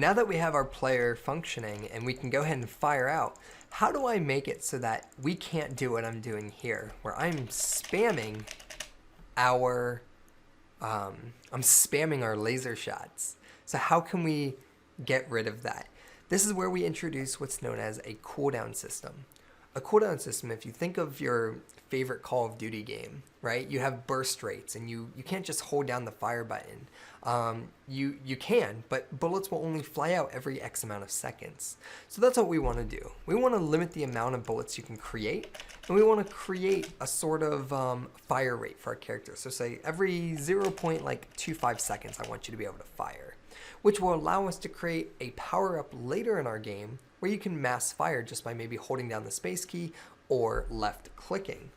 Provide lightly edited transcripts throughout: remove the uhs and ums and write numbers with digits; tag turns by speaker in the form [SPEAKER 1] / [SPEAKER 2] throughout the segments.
[SPEAKER 1] now that we have our player functioning and we can go ahead and fire out, how do I make it so that we can't do what I'm doing here, where I'm spamming our laser shots? So how can we get rid of that? This is where we introduce what's known as a cooldown system. A cooldown system, if you think of your favorite Call of Duty game, right? You have burst rates, and you can't just hold down the fire button. You can, but bullets will only fly out every X amount of seconds. So that's what we want to do. We want to limit the amount of bullets you can create, and we want to create a sort of fire rate for our character. So say every 0.25 seconds, I want you to be able to fire, which will allow us to create a power-up later in our game where you can mass fire just by maybe holding down the space key or left clicking.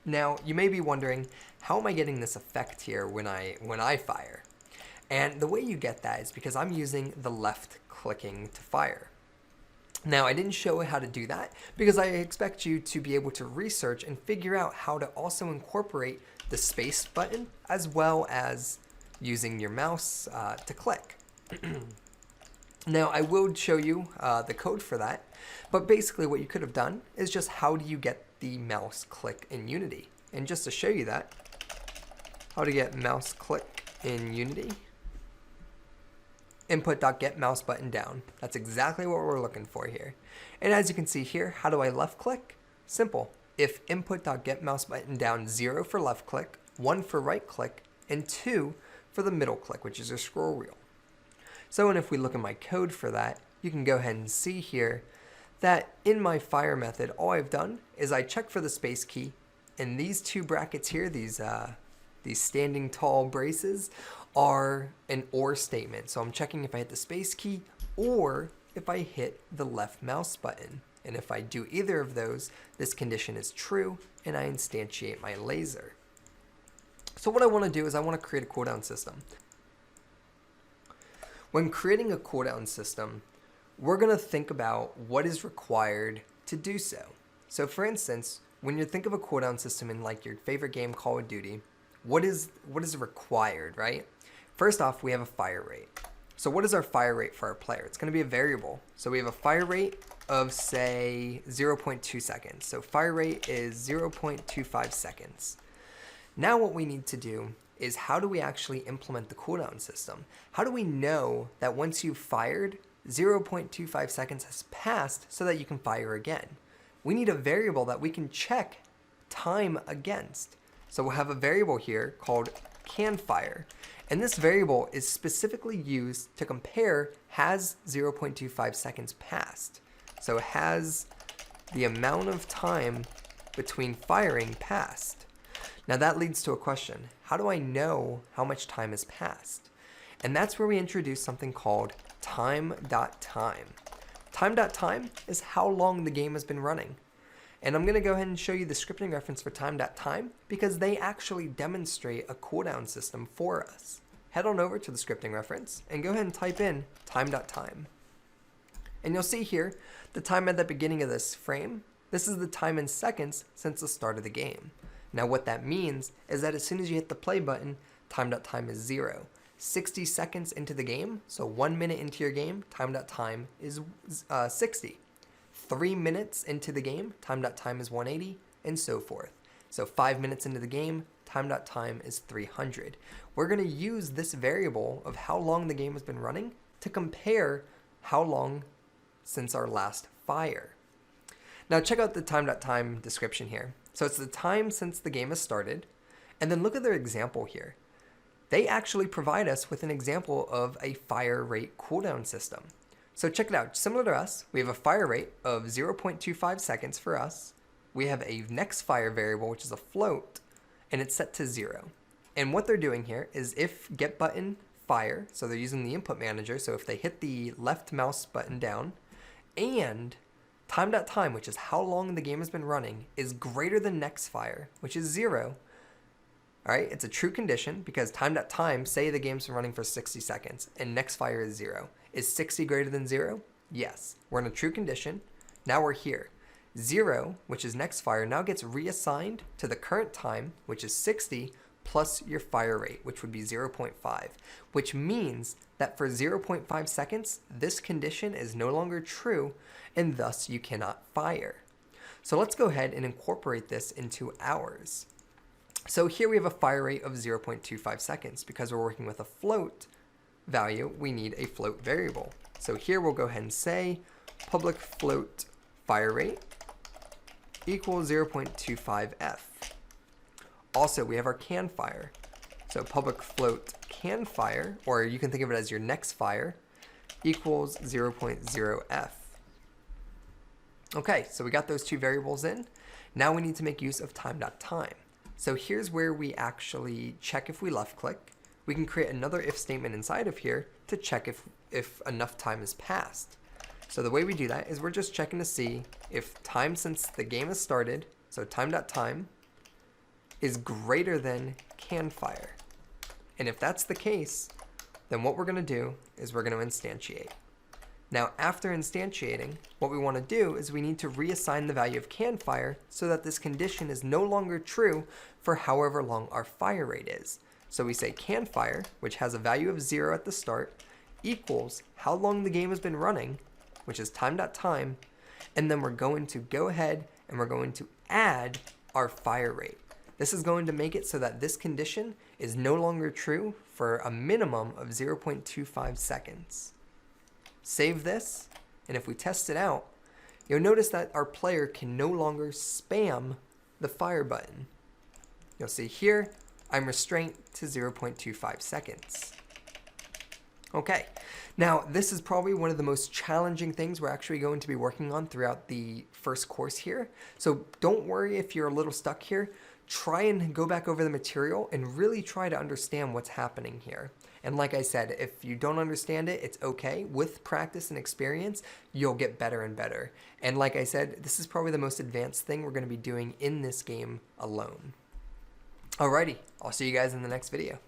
[SPEAKER 1] Now, you may be wondering, how am I getting this effect here when I fire? And the way you get that is because I'm using the left clicking to fire. Now, I didn't show how to do that because I expect you to be able to research and figure out how to also incorporate the space button as well as using your mouse to click. Now, I will show you the code for that, but basically what you could have done is just how do you get the mouse click in Unity? And just to show you that, how to get mouse click in Unity, input.get mouse button down. That's exactly what we're looking for here. And as you can see here, how do I left click? Simple. If input.get mouse button down 0 for left click, 1 for right click, and 2 for the middle click, which is your scroll wheel. So, and if we look at my code for that, you can go ahead and see here that in my fire method, all I've done is I check for the space key, and these two brackets here, these standing tall braces, are an OR statement. So I'm checking if I hit the space key or if I hit the left mouse button. And if I do either of those, this condition is true, and I instantiate my laser. So what I want to do is I want to create a cooldown system. When creating a cooldown system, we're going to think about what is required to do so. So for instance, when you think of a cooldown system in like your favorite game, Call of Duty, what is required, right? First off, we have a fire rate. So what is our fire rate for our player? It's going to be a variable. So we have a fire rate of, say, 0.2 seconds. So fire rate is 0.25 seconds. Now what we need to do is how do we actually implement the cooldown system? How do we know that once you've fired, 0.25 seconds has passed so that you can fire again? We need a variable that we can check time against. So we'll have a variable here called canFire. And this variable is specifically used to compare has 0.25 seconds passed. So has the amount of time between firing passed. Now that leads to a question. How do I know how much time has passed? And that's where we introduce something called time.time. Time.time is how long the game has been running. And I'm going to go ahead and show you the scripting reference for time.time because they actually demonstrate a cooldown system for us. Head on over to the scripting reference and go ahead and type in time.time. And you'll see here the time at the beginning of this frame. This is the time in seconds since the start of the game. Now what that means is that as soon as you hit the play button, time.time is 0. 60 seconds into the game, so 1 minute into your game, time.time is 60. 3 minutes into the game, time.time is 180, and so forth. So 5 minutes into the game, time.time is 300. We're going to use this variable of how long the game has been running to compare how long since our last fire. Now check out the time.time description here. So it's the time since the game has started, and then look at their example here. They actually provide us with an example of a fire rate cooldown system. So check it out. Similar to us, we have a fire rate of 0.25 seconds for us. We have a next fire variable, which is a float, and it's set to 0. And what they're doing here is if get button fire, so they're using the input manager, so if they hit the left mouse button down, and time.time, which is how long the game has been running, is greater than next fire, which is 0. All right, it's a true condition because time.time, say the game's been running for 60 seconds and next fire is 0. Is 60 greater than 0? Yes, we're in a true condition. Now we're here. 0, which is next fire, now gets reassigned to the current time, which is 60, plus your fire rate, which would be 0.5, which means that for 0.5 seconds, this condition is no longer true, and thus you cannot fire. So let's go ahead and incorporate this into hours. So here we have a fire rate of 0.25 seconds. Because we're working with a float value, we need a float variable. So here we'll go ahead and say public float fire rate equals 0.25f. Also, we have our can fire. So public float can fire, or you can think of it as your next fire, equals 0.0f. Okay, so we got those two variables in. Now we need to make use of time.time. So here's where we actually check if we left click. We can create another if statement inside of here to check if enough time has passed. So the way we do that is we're just checking to see if time since the game has started, so time.time, is greater than can fire. And if that's the case, then what we're going to do is we're going to instantiate. Now, after instantiating, what we want to do is we need to reassign the value of can fire so that this condition is no longer true for however long our fire rate is. So we say can fire, which has a value of 0 at the start, equals how long the game has been running, which is time.time, and then we're going to go ahead and we're going to add our fire rate. This is going to make it so that this condition is no longer true for a minimum of 0.25 seconds. Save this, and if we test it out, you'll notice that our player can no longer spam the fire button. You'll see here, I'm restrained to 0.25 seconds. Okay, now this is probably one of the most challenging things we're actually going to be working on throughout the first course here. So don't worry if you're a little stuck here. Try and go back over the material and really try to understand what's happening here. And like I said, if you don't understand it, it's okay. With practice and experience, you'll get better and better. And like I said, this is probably the most advanced thing we're going to be doing in this game alone. Alrighty, I'll see you guys in the next video.